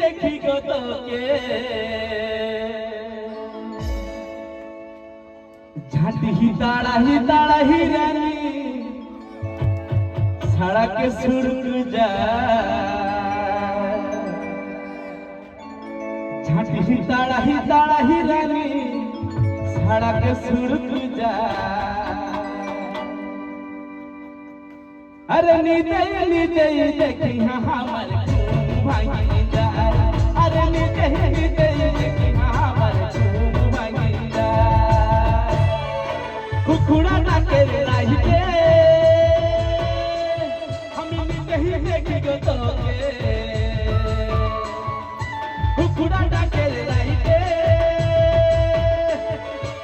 দেখি গো তোকে ঝাঁটি তাড়াহি রানী सड़क सुड़क जा झाटी ताड़ाही रानी सड़क सुड़क जा अरे नीते देखी हमर भाई जा अरे नीते देखी हमर भाई जा कुकुड़ा ना के राही के देखी गो तोके कुकुड़ा डाके लाइके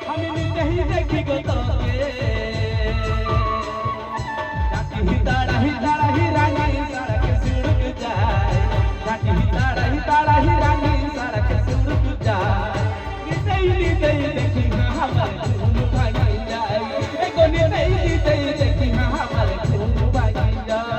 हम नहीं देखी गो तोके जाती ताड़ाही रानी सड़क सुड़क जाए जाती ताड़ाही रानी सड़क सुड़क जाए नीते देखी हमर खून भाई जाए एगो नीते देखी हमर खून भाई जाए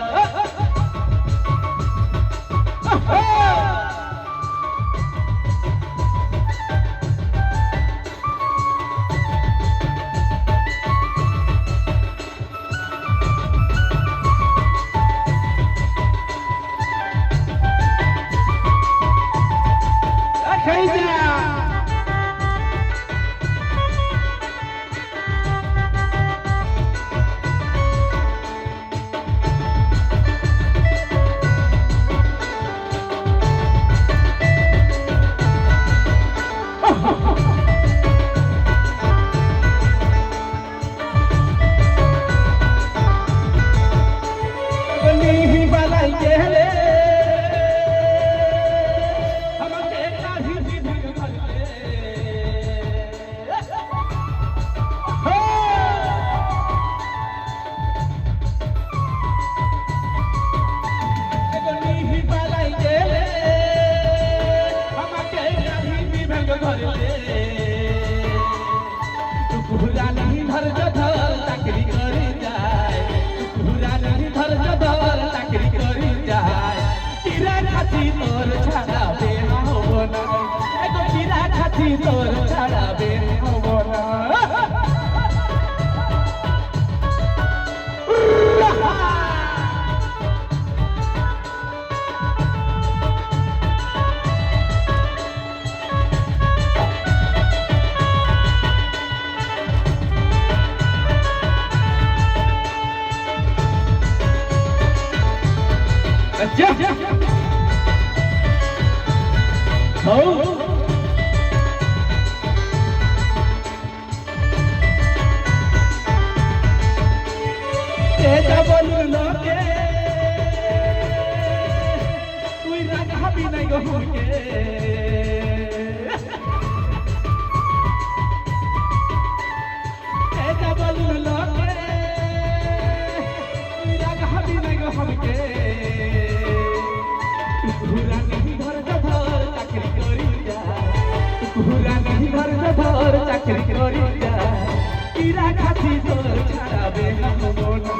तोर छाड़ाबे हबो ना एगो कीड़ा खाती तोर छाड़ाबे हबो ना अच्छा तेजा बोलू लोके तुई राजा भी नहीं गो के तेजा बोलू लोके तुई राजा भी नहीं गो के घुरा नहीं धर चाकरी करी जा घुरा नहीं धर चाकरी करी जा कीड़ा खाती तोर छाड़ाबे हबो ना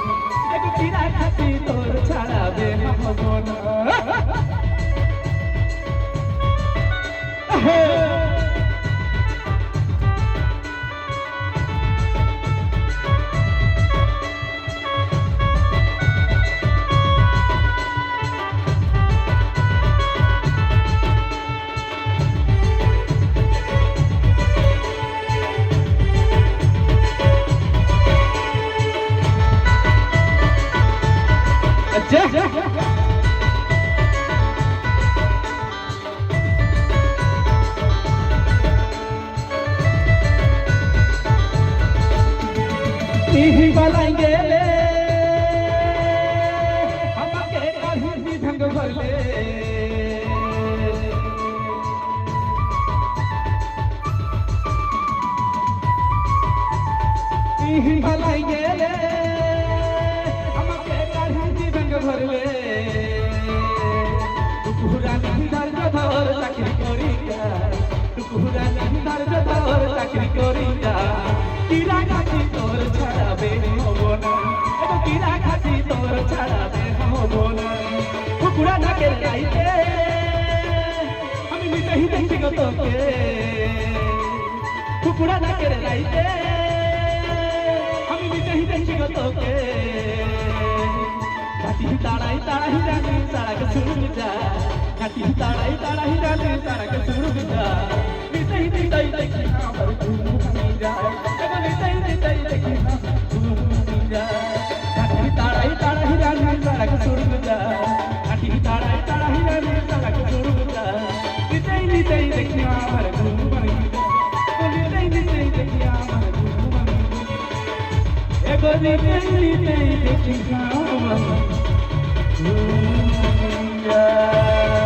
एगो कीड़ा खाती तोर छाड़ाबे हबो ना नहीं बलाएंगे ले हमके कहीं ढंग भर ले नहीं बलाएंगे ले हमके कहीं ढंग भर ले टुकुरा नहीं धर चाकरी करी जा टुकुरा नहीं धर चाकरी करी जा कीड़ा खाती तोर छाड़ाबे हबो ना एगो कीड़ा खाती तोर छाड़ाबे हबो ना कुकुड़ा ना के लाइके গো তোকে কুকুরা ডাকের রাইতে আমি নিজেই দেখি গো তোকে ঘাটি তাড়াই তাড়াই জানি তারাকে শুরু যা ঘাটি তাড়াই তাড়াই জানি তারাকে শুরু যা নিজেই নিজেই দেখি আমার ঘুম ভাঙি যায় এখন নিজেই নিজেই দেখি ঘুম ভাঙি যায় ঘাটি তাড়াই তাড়াই জানি তারাকে শুরু যা ঘাটি তাড়াই তাড়াই জানি তারাকে শুরু যা নিজেই নিজেই দেখি আমার ঘুম ভাঙি যায় নিজেই নিজেই দেখি আমার ঘুম ভাঙি যায় এগো নিজেই নিজেই দেখি আমার ঘুম ভাঙি যায়